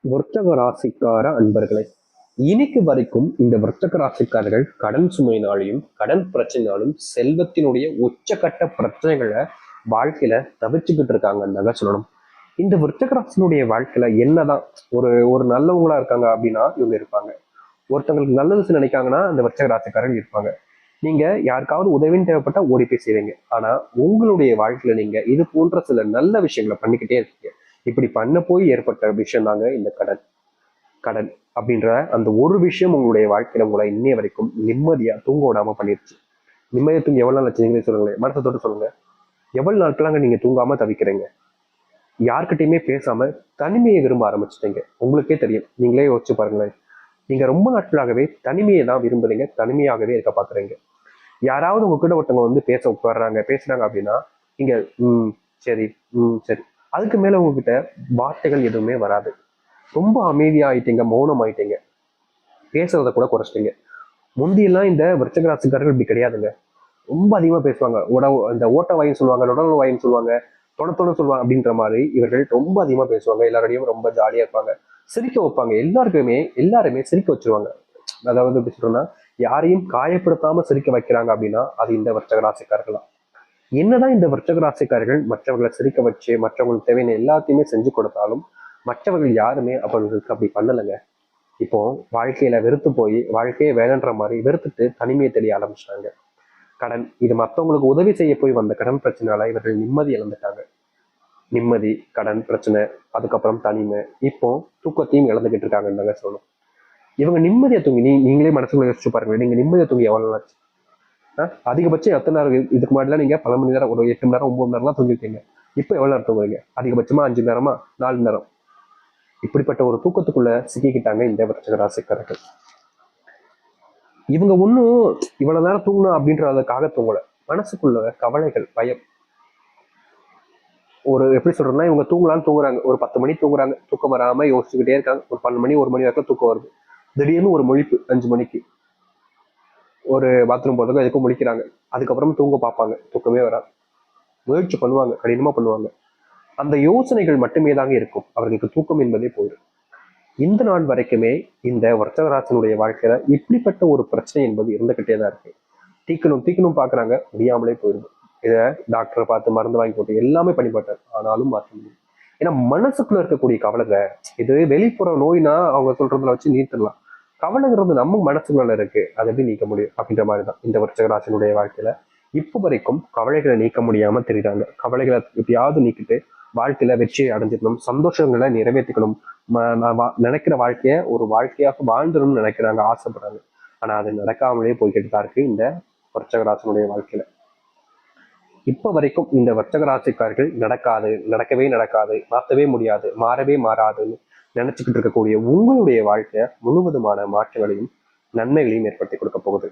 விருச்சக ராசிக்கார அன்பர்களே, இன்னைக்கு வரைக்கும் இந்த விருச்சக ராசிக்காரர்கள் கடன் சுமையினாலையும் கடன் பிரச்சனைனாலும் செல்வத்தினுடைய உச்சக்கட்ட பிரச்சனைகளை வாழ்க்கையில தவிர்த்துக்கிட்டு இருக்காங்கன்னு சொல்லணும். இந்த விருச்சக ராசினுடைய வாழ்க்கையில என்னதான் ஒரு ஒரு நல்லவங்களா இருக்காங்க அப்படின்னா இவங்க இருப்பாங்க. ஒருத்தவங்களுக்கு நல்லது நினைக்காங்கன்னா அந்த விருச்சக ராசிக்காரர்கள் இருப்பாங்க. நீங்க யாருக்காவது உதவின்னு தேவைப்பட்டா ஓடி போய் செய்வீங்க. ஆனா உங்களுடைய வாழ்க்கையில நீங்க இது போன்ற சில நல்ல விஷயங்களை பண்ணிக்கிட்டே இருக்கீங்க. இப்படி பண்ண போய் ஏற்பட்ட விஷயம் தாங்க இந்த கடன். கடன் அப்படின்ற அந்த ஒரு விஷயம் உங்களுடைய வாழ்க்கையில உங்களை இன்னைய வரைக்கும் நிம்மதியா தூங்க விடாம பண்ணிருச்சு. நிம்மதியா தூங்கி எவ்வளவு நாள் வச்சுங்களே சொல்லுங்களேன், மனசை தொட்டு சொல்லுங்க. எவ்வளவு நாட்களாங்க நீங்க தூங்காம தவிக்கிறீங்க? யார்கிட்டயுமே பேசாம தனிமையை விரும்ப ஆரம்பிச்சிட்டீங்க. உங்களுக்கே தெரியும், நீங்களே யோசிச்சு பாருங்களேன். நீங்க ரொம்ப நாட்களாகவே தனிமையை தான் விரும்புறீங்க, தனிமையாகவே இருக்க பாக்குறீங்க. யாராவது உங்ககிட்ட ஒருத்தவங்க வந்து பேச உட்காடுறாங்க பேசுறாங்க அப்படின்னா நீங்க சரி, சரி, அதுக்கு மேல உங்ககிட்ட வார்த்தைகள் எதுவுமே வராது. ரொம்ப அமைதியாயிட்டீங்க, மௌனம் ஆயிட்டீங்க, பேசுறத கூட குறைச்சிட்டீங்க. முந்தியெல்லாம் இந்த விருச்சிக ராசிக்காரர்கள் இப்படி கிடையாதுங்க. ரொம்ப அதிகமா பேசுவாங்க. இந்த ஓட்ட வாயின்னு சொல்லுவாங்க, உடல் வாயின்னு சொல்லுவாங்க, தொண சொல்லுவாங்க. அப்படின்ற மாதிரி இவர்கள் ரொம்ப அதிகமா பேசுவாங்க. எல்லாரோடையும் ரொம்ப ஜாலியா இருப்பாங்க, சிரிக்க வைப்பாங்க. எல்லாருமே சிரிக்க வச்சிருவாங்க. அதாவது எப்படி சொல்றோம்னா, யாரையும் காயப்படுத்தாம சிரிக்க வைக்கிறாங்க அப்படின்னா அது இந்த விருச்சிக ராசிக்காரர்கள் தான். என்னதான் இந்த விருச்சிக ராசிக்காரர்கள் மற்றவர்களை சிரிக்க வச்சு மற்றவங்களுக்கு தேவையான எல்லாத்தையுமே செஞ்சு கொடுத்தாலும் மற்றவர்கள் யாருமே அவர்களுக்கு அப்படி பண்ணலைங்க. இப்போ வாழ்க்கையில வெறுத்து போய் வாழ்க்கையை வேணுன்ற மாதிரி வெறுத்துட்டு தனிமையை தெரிய ஆரம்பிச்சிட்டாங்க. கடன் இது மற்றவங்களுக்கு உதவி செய்ய போய் வந்த கடன் பிரச்சனையால இவர்கள் நிம்மதி இழந்துட்டாங்க. நிம்மதி, கடன் பிரச்சனை, அதுக்கப்புறம் தனிமை, இப்போ தூக்கத்தையும் இழந்துகிட்டு இருக்காங்கன்னு சொல்லணும். இவங்க நிம்மதியை தூங்கி நீங்களே மனசுக்குள்ள யோசிச்சு பாருங்க. நீங்க நிம்மதியை தூங்கி எவ்வளவு நாளாச்சு? அதிகபட்சம் எத்தனை நேரம்? இதுக்கு முன்னாடிலாம் நீங்க பல மணி நேரம், ஒரு 8 மணி நேரம் 9 நேரம்லாம் தூங்கிருக்கீங்க. இப்போ எவ்வளவு நேரம் தூங்குறீங்க? அதிகபட்சமா 5 நேரமா, 4 நேரம். இப்படிப்பட்ட ஒரு தூக்கத்துக்குள்ள சிக்கிக்கிட்டாங்க இந்த விருச்சிக ராசிக்காரர்கள். இவங்க ஒன்றும் இவ்வளவு நேரம் தூங்கணும் அப்படின்றதுக்காக தூங்கல. மனசுக்குள்ள கவலைகள், பயம். ஒரு எப்படி சொல்றதுன்னா, இவங்க தூங்கலான்னு தூங்குறாங்க, ஒரு 10 மணி தூங்குறாங்க, தூக்கம் வராம யோசிச்சுக்கிட்டே இருக்காங்க. ஒரு 12 மணி 1 மணி வரைக்கும் தூக்கம் வருது. திடீர்னு ஒரு முழிப்பு 5 மணிக்கு, ஒரு பாத்ரூம் போறதுக்கு எதுக்கும் முழிக்கிறாங்க. அதுக்கப்புறம் தூங்க பார்ப்பாங்க, தூக்கமே வராது. முயற்சி பண்ணுவாங்க, கடினமா பண்ணுவாங்க. அந்த யோசனைகள் மட்டுமே தாங்க இருக்கும், அவர்களுக்கு தூக்கம் என்பதே போயிடும். இந்த நாள் வரைக்குமே இந்த வர்த்தகராசனுடைய வாழ்க்கையில இப்படிப்பட்ட ஒரு பிரச்சனை என்பது இருந்துகிட்டே தான் இருக்கு. தீக்கணும் பாக்குறாங்க, முடியாமலே போயிடுது. இதை டாக்டரை பார்த்து மருந்து வாங்கி போட்டு எல்லாமே பண்ணி பார்த்தாரு, ஆனாலும் மாற்ற முடியும். ஏன்னா மனசுக்குள்ள இருக்கக்கூடிய கவலைங்க. இது வெளிப்புற நோய்னா அவங்க சொல்றதுல வச்சு நீர்த்தலாம். கவலைங்கிறது நம்ம மனசுக்குள்ள இருக்கு, அதை எப்படி நீக்க முடியும் அப்படின்ற மாதிரிதான் இந்த விருச்சிகராசினுடைய வாழ்க்கையில இப்போ வரைக்கும் கவலைகளை நீக்க முடியாம தெரியுறாங்க. கவலைகளை எப்படியாவது நீக்கிட்டு வாழ்க்கையில வெற்றியை அடைஞ்சிக்கணும், சந்தோஷங்களை நிறைவேற்றிக்கணும், நான் நினைக்கிற வாழ்க்கைய ஒரு வாழ்க்கையாக வாழ்ந்துடணும்னு நினைக்கிறாங்க, ஆசைப்படுறாங்க. ஆனா அது நடக்காமலே போய்கிட்டு தான் இருக்கு இந்த விருச்சிகராசினுடைய வாழ்க்கையில. இப்ப வரைக்கும் இந்த விருச்சிக ராசிக்காரர்கள் நடக்காது, நடக்கவே நடக்காது, மாற்றவே முடியாது, மாறவே மாறாதுன்னு நினைச்சுக்கிட்டு இருக்கக்கூடிய உங்களுடைய வாழ்க்கை முழுவதுமான மாற்றங்களையும் நன்மைகளையும் ஏற்படுத்தி கொடுக்க போகுது.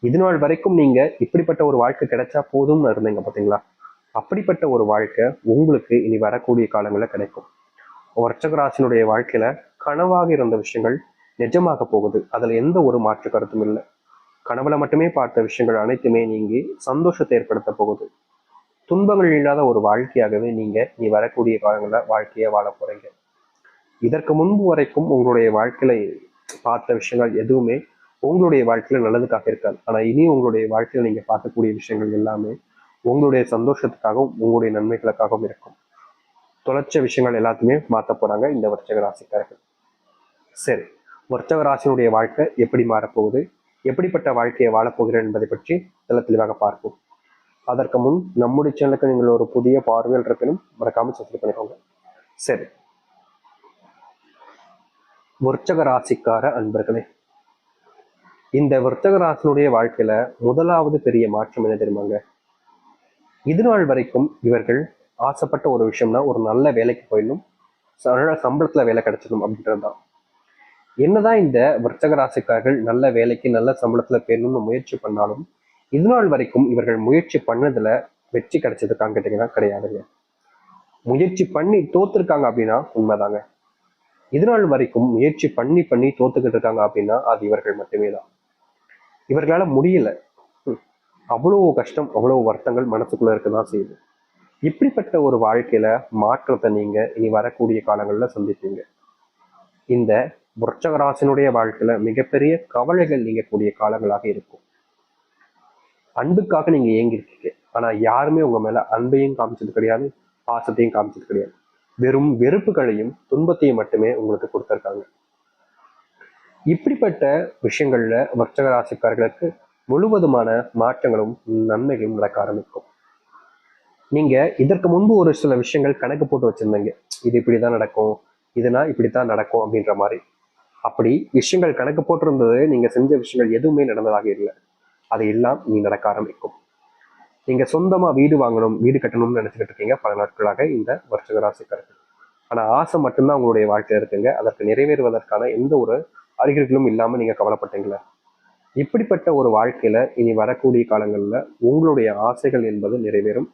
இது நாள் வரைக்கும் நீங்க இப்படிப்பட்ட ஒரு வாழ்க்கை கிடைச்சா போதும்னு இருந்தீங்க பாத்தீங்களா? அப்படிப்பட்ட ஒரு வாழ்க்கை உங்களுக்கு இனி வரக்கூடிய காலங்களில் கிடைக்கும். விருச்சிக வாழ்க்கையில கனவாக இருந்த விஷயங்கள் நிஜமாக போகுது, அதுல எந்த ஒரு மாற்று கருத்தும் இல்லை. கனவுல மட்டுமே பார்த்த விஷயங்கள் அனைத்துமே நீங்கி சந்தோஷத்தை ஏற்படுத்த போகுது. துன்பங்கள் இல்லாத ஒரு வாழ்க்கையாகவே நீங்க நீ வரக்கூடிய காலங்களில் வாழ்க்கையை வாழ போறீங்க. இதற்கு முன்பு வரைக்கும் உங்களுடைய வாழ்க்கையில பார்த்த விஷயங்கள் எதுவுமே உங்களுடைய வாழ்க்கையில நல்லதுக்காக இருக்காது. ஆனா இனி உங்களுடைய வாழ்க்கையில நீங்க பார்க்கக்கூடிய விஷயங்கள் எல்லாமே உங்களுடைய சந்தோஷத்துக்காகவும் உங்களுடைய நன்மைகளுக்காகவும் இருக்கும். தொலைச்ச விஷயங்கள் எல்லாத்தையுமே மாற்ற போறாங்க இந்த விருச்சிக ராசிக்காரர்கள். சரி, விருச்சிக ராசியினுடைய வாழ்க்கை எப்படி மாறப்போகுது, எப்படிப்பட்ட வாழ்க்கையை வாழப்போகிறேன் என்பதை பற்றி தெளிவாக பார்ப்போம். அதற்கு முன் நம்முடைய சேனலுக்கு நீங்கள் ஒரு புதிய பார்வையில் இருப்பினும் மறக்காம சப்ஸ்கிரைப் பண்ணிக்கோங்க. சரி, விருச்சிக ராசிக்கார அன்பர்களே, இந்த விருச்சிக ராசினுடைய வாழ்க்கையில முதலாவது பெரிய மாற்றம் என்ன தெரியுமாங்க? இது நாள் வரைக்கும் இவர்கள் ஆசைப்பட்ட ஒரு விஷயம்னா ஒரு நல்ல வேலைக்கு போயிடணும், நல்ல சம்பளத்துல வேலை கிடைச்சிடணும் அப்படின்றதுதான். என்னதான் இந்த விருச்சிக ராசிக்காரர்கள் நல்ல வேலைக்கு நல்ல சம்பளத்துல போயிடணும்னு முயற்சி பண்ணாலும் இது நாள் வரைக்கும் இவர்கள் முயற்சி பண்ணதுல வெற்றி கிடைச்சதுக்கான்னு கேட்டீங்கன்னா கிடையாதுங்க. முயற்சி பண்ணி தோத்துருக்காங்க அப்படின்னா உண்மைதாங்க. இது நாள் வரைக்கும் முயற்சி பண்ணி தோத்துக்கிட்டு இருக்காங்க அப்படின்னா அது இவர்கள் மட்டுமே தான். இவர்களால முடியல, அவ்வளவு கஷ்டம், அவ்வளவு வருத்தங்கள் மனசுக்குள்ள இருக்குதான் செய்யுது. இப்படிப்பட்ட ஒரு வாழ்க்கையில மாற்றத்தை நீங்க இனி வரக்கூடிய காலங்கள்ல சந்திப்பீங்க. இந்த விருச்சக ராசினுடைய வாழ்க்கையில மிகப்பெரிய கவலைகள் நீங்கக்கூடிய காலங்களாக இருக்கும். அன்புக்காக நீங்க ஏங்கிருக்கீங்க, ஆனா யாருமே உங்க மேல அன்பையும் காமிச்சது கிடையாது, பாசத்தையும் காமிச்சது கிடையாது. வெறும் வெறுப்புகளையும் துன்பத்தையும் மட்டுமே உங்களுக்கு கொடுத்திருக்காங்க. இப்படிப்பட்ட விஷயங்கள்ல விருச்சக ராசிக்காரர்களுக்கு முழுவதுமான மாற்றங்களும் நன்மைகளும் நடக்க ஆரம்பிக்கும். நீங்க இதற்கு முன்பு ஒரு சில விஷயங்கள் கணக்கு போட்டு வச்சிருந்தீங்க, இது இப்படிதான் நடக்கும், இதுனா இப்படித்தான் நடக்கும் அப்படின்ற மாதிரி. அப்படி விஷயங்கள் கணக்கு போட்டிருந்தது, நீங்க செஞ்ச விஷயங்கள் எதுவுமே நடந்ததாக இல்லை. அது எல்லாம் நீ நடக்க ஆரம்பிக்கும். நீங்க சொந்தமா வீடு வாங்கணும், வீடு கட்டணும்னு நினைச்சுக்கிட்டு இருக்கீங்க பல நாட்களாக இந்த விருச்சிக ராசிக்காரர்கள். ஆனா ஆசை மட்டும்தான் உங்களுடைய வாழ்க்கையில இருக்குங்க. அதற்கு நிறைவேறுவதற்கான எந்த ஒரு அறிகுறிகளும் இல்லாம நீங்க கவலைப்பட்டீங்களா? இப்படிப்பட்ட ஒரு வாழ்க்கையில இனி வரக்கூடிய காலங்கள்ல உங்களுடைய ஆசைகள் என்பது நிறைவேறும்.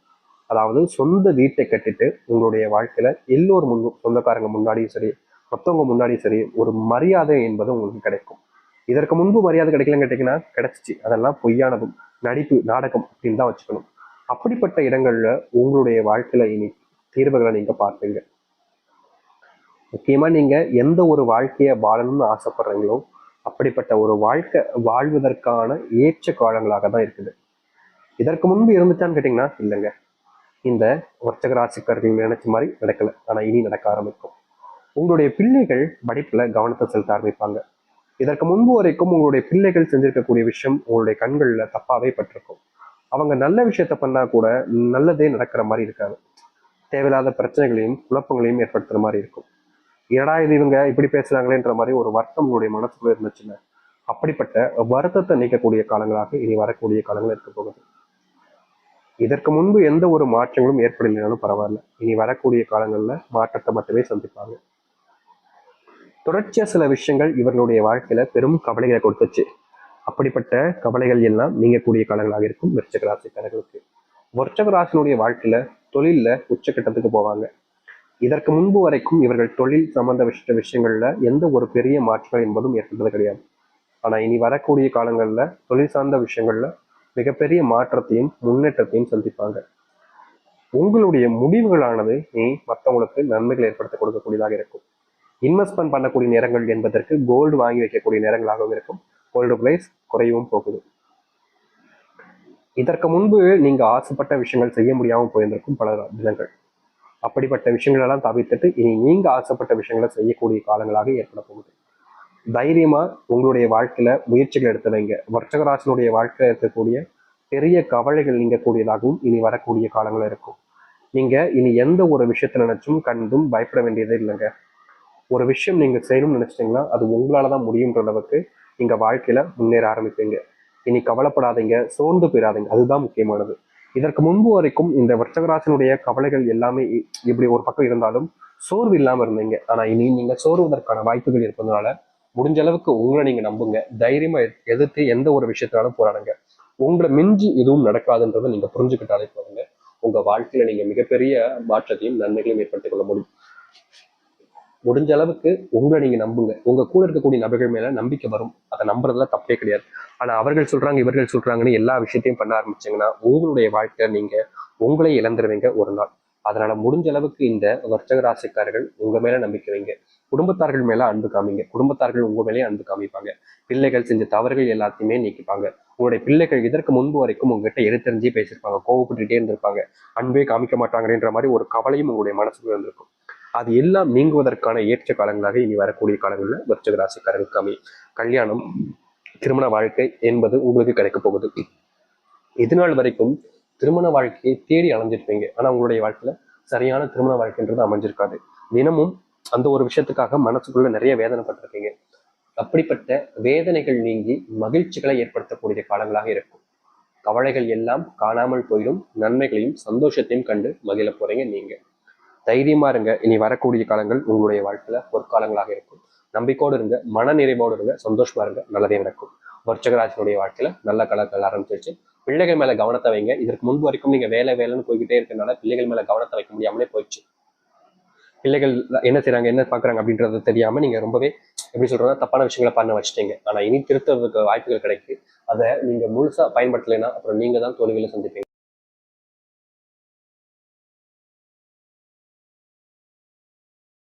அதாவது சொந்த வீட்டை கட்டிட்டு உங்களுடைய வாழ்க்கையில எல்லோரும் சொந்தக்காரங்க முன்னாடியும் சரி, மற்றவங்க முன்னாடியும் சரி, ஒரு மரியாதை என்பது உங்களுக்கு கிடைக்கும். இதற்கு முன்பு மரியாதை கிடைக்கலன்னு கேட்டீங்கன்னா கிடைச்சிச்சு, அதெல்லாம் பொய்யானதும் நடிப்பு நாடகம் அப்படின்னு தான் வச்சுக்கணும். அப்படிப்பட்ட இடங்கள்ல உங்களுடைய வாழ்க்கையில இனி தீர்வுகளை நீங்க பார்ப்பீங்க. முக்கியமா நீங்க எந்த ஒரு வாழ்க்கையை வாழணும்னு ஆசைப்படுறீங்களோ அப்படிப்பட்ட ஒரு வாழ்க்கை வாழ்வதற்கான ஏற்ற காலங்களாக தான் இருக்குது. இதற்கு முன்பு இருந்துச்சான்னு கேட்டீங்கன்னா இல்லைங்க. இந்த வர்த்தக ராசிக்காரர்கள் நினைச்ச மாதிரி நடக்கல, ஆனா இனி நடக்க ஆரம்பிக்கும். உங்களுடைய பிள்ளைகள் படிப்புல கவனத்தை செலுத்த ஆரம்பிப்பாங்க. இதற்கு முன்பு வரைக்கும் உங்களுடைய பிள்ளைகள் செஞ்சிருக்கக்கூடிய விஷயம் உங்களுடைய கண்கள்ல தப்பாவே பட்டிருக்கும். அவங்க நல்ல விஷயத்த பண்ணா கூட நல்லதே நடக்கிற மாதிரி இருக்காது. தேவையில்லாத பிரச்சனைகளையும் குழப்பங்களையும் ஏற்படுத்துற மாதிரி இருக்கும். ஏடா இது இவங்க இப்படி பேசுறாங்களேன்ற மாதிரி ஒரு வருத்தம் உங்களுடைய மனசுக்குள்ள இருந்துச்சுன்னா அப்படிப்பட்ட வருத்தத்தை நீக்கக்கூடிய காலங்களாக இனி வரக்கூடிய காலங்கள் இருக்க போகுது. இதற்கு முன்பு எந்த ஒரு மாற்றங்களும் ஏற்படலைனாலும் பரவாயில்ல, இனி வரக்கூடிய காலங்கள்ல மாற்றத்தை மட்டுமே சந்திப்பாங்க. தொடர்ச்சியா சில விஷயங்கள் இவர்களுடைய வாழ்க்கையில பெரும் கவலைகளை கொடுத்துச்சு. அப்படிப்பட்ட கவலைகள் எல்லாம் நீங்கக்கூடிய காலங்களாக இருக்கும் விருச்சிக ராசிக்காரர்களுக்கு. விருச்சிக ராசினுடைய வாழ்க்கையில தொழில்ல உச்சக்கட்டத்துக்கு போவாங்க. இதற்கு முன்பு வரைக்கும் இவர்கள் தொழில் சம்பந்த விஷயங்கள்ல எந்த ஒரு பெரிய மாற்றங்கள் என்பதும் ஏற்பட்டது கிடையாது. ஆனா இனி வரக்கூடிய காலங்கள்ல தொழில் சார்ந்த விஷயங்கள்ல மிகப்பெரிய மாற்றத்தையும் முன்னேற்றத்தையும் சந்திப்பாங்க. உங்களுடைய முடிவுகளானது நீ மற்றவங்களுக்கு நன்மைகள் ஏற்படுத்த கொடுக்கக்கூடியதாக இருக்கும். இன்வெஸ்ட்மெண்ட் பண்ணக்கூடிய நேரங்கள் என்பதற்கு கோல்டு வாங்கி வைக்கக்கூடிய நேரங்களாகவும் இருக்கும். கோல்டு பிரைஸ் குறையவும் போகுது. இதற்கு முன்பு நீங்க ஆசைப்பட்ட விஷயங்கள் செய்ய முடியாமல் போயிருந்திருக்கும் பல தினங்கள். அப்படிப்பட்ட விஷயங்கள் எல்லாம் தவிர்த்துட்டு இனி நீங்க ஆசைப்பட்ட விஷயங்களை செய்யக்கூடிய காலங்களாக ஏற்பட போகுது. தைரியமா உங்களுடைய வாழ்க்கையில முயற்சிகள் எடுத்து வைங்க. வர்ச்சக ராசினுடைய வாழ்க்கையில இருக்கக்கூடிய பெரிய கவலைகள் நீங்க கூடியதாகவும் இனி வரக்கூடிய காலங்கள் இருக்கும். நீங்க இனி எந்த ஒரு விஷயத்த நினைச்சும் கண்டும் பயப்பட வேண்டியதே இல்லைங்க. ஒரு விஷயம் நீங்க செய்யணும்னு நினைச்சிட்டீங்கன்னா அது உங்களாலதான் முடியுன்ற அளவுக்கு நீங்க வாழ்க்கையில முன்னேற ஆரம்பிப்பீங்க. இனி கவலைப்படாதீங்க, சோர்ந்து போயிடாதீங்க, அதுதான் முக்கியமானது. இதற்கு முன்பு வரைக்கும் இந்த விருச்சிக கவலைகள் எல்லாமே இப்படி ஒரு பக்கம் இருந்தாலும் சோர்வு இல்லாம இருந்தீங்க. ஆனா இனி நீங்க சோர்வதற்கான வாய்ப்புகள் இருப்பதனால முடிஞ்ச அளவுக்கு உங்களை நீங்க நம்புங்க. தைரியமா எதிர்த்து எந்த ஒரு விஷயத்தினாலும் போராடுங்க. உங்களை மிஞ்சி எதுவும் நடக்காதுன்றதை நீங்க புரிஞ்சுக்கிட்டாலே போதுங்க. உங்க வாழ்க்கையில நீங்க மிகப்பெரிய மாற்றத்தையும் நன்மைகளையும் ஏற்படுத்திக் கொள்ள முடியும். முடிஞ்ச அளவுக்கு உங்களை நீங்க நம்புங்க. உங்க கூட இருக்கக்கூடிய நபர்கள் மேல நம்பிக்கை வரும், அதை நம்புறதுல தப்பே கிடையாது. ஆனா அவர்கள் சொல்றாங்க இவர்கள் சொல்றாங்கன்னு எல்லா விஷயத்தையும் பண்ண ஆரம்பிச்சீங்கன்னா உங்களுடைய வாழ்க்கையில நீங்க உங்களே இழந்துருவீங்க ஒரு நாள். அதனால முடிஞ்ச அளவுக்கு இந்த வர்ச்சக ராசிக்காரர்கள் உங்க மேல நம்பிக்கை வைங்க. குடும்பத்தார்கள் மேல அன்பு காமிங்க. குடும்பத்தார்கள் உங்க மேலேயே அன்பு காமிப்பாங்க. பிள்ளைகள் செஞ்ச தவறுகள் எல்லாத்தையுமே நீக்கிப்பாங்க. உங்களுடைய பிள்ளைகள் இதற்கு முன்பு வரைக்கும் உங்ககிட்ட எடுத்தறிஞ்சே பேசியிருப்பாங்க, கோவப்பட்டுட்டே இருந்திருப்பாங்க, அன்பே காமிக்க மாட்டாங்கன்ற மாதிரி ஒரு கவலையும் உங்களுடைய மனசுக்குள்ள இருந்திருக்கும். அது எல்லாம் நீங்குவதற்கான ஏற்ற காலங்களாக இனி வரக்கூடிய காலங்களில் விருச்சிக ராசிக்காரர்களுக்கு அமையும். கல்யாணம், திருமண வாழ்க்கை என்பது உங்களுக்கு கிடைக்க போகுது. இதுநாள் வரைக்கும் திருமண வாழ்க்கையை தேடி அலைஞ்சிருப்பீங்க, ஆனா உங்களுடைய வாழ்க்கையில சரியான திருமண வாழ்க்கைன்றது அமைஞ்சிருக்காது. தினமும் அந்த ஒரு விஷயத்துக்காக மனசுக்குள்ள நிறைய வேதனைப்பட்டிருப்பீங்க. அப்படிப்பட்ட வேதனைகள் நீங்கி மகிழ்ச்சிகளை ஏற்படுத்தக்கூடிய காலங்களாக இருக்கும். கவலைகள் எல்லாம் காணாமல் போயிடும். நன்மைகளையும் சந்தோஷத்தையும் கண்டு மகிழ போறீங்க நீங்க. தைரியமா இருங்க. இனி வரக்கூடிய காலங்கள் உங்களுடைய வாழ்க்கையில பொற்காலங்களாக இருக்கும். நம்பிக்கையோடு இருங்க, மன நிறைவோடு இருங்க, சந்தோஷமா இருங்க, நல்லதே நடக்கும். விருச்சிகராசினுடைய வாழ்க்கையில நல்ல காலங்கள் ஆரம்பிச்சிருச்சு. பிள்ளைகள் மேல கவனத்தை வைங்க. இதற்கு முன்பு வரைக்கும் நீங்க வேலை வேலைன்னு போய்கிட்டே இருக்கனால பிள்ளைகள் மேல கவனத்தை வைக்க முடியாமலே போயிடுச்சு. பிள்ளைகள் என்ன செய்யறாங்க, என்ன பாக்குறாங்க அப்படின்றது தெரியாம நீங்க ரொம்பவே எப்படி சொல்றதுன்னா தப்பான விஷயங்களை பண்ண வச்சுட்டீங்க. ஆனா இனி திருத்துறதுக்கு வாய்ப்புகள் கிடைக்கு. அதை நீங்க முழுசா பயன்படுத்தலைன்னா அப்புறம் நீங்க தான் தோல்விகளை சந்திப்பீங்க.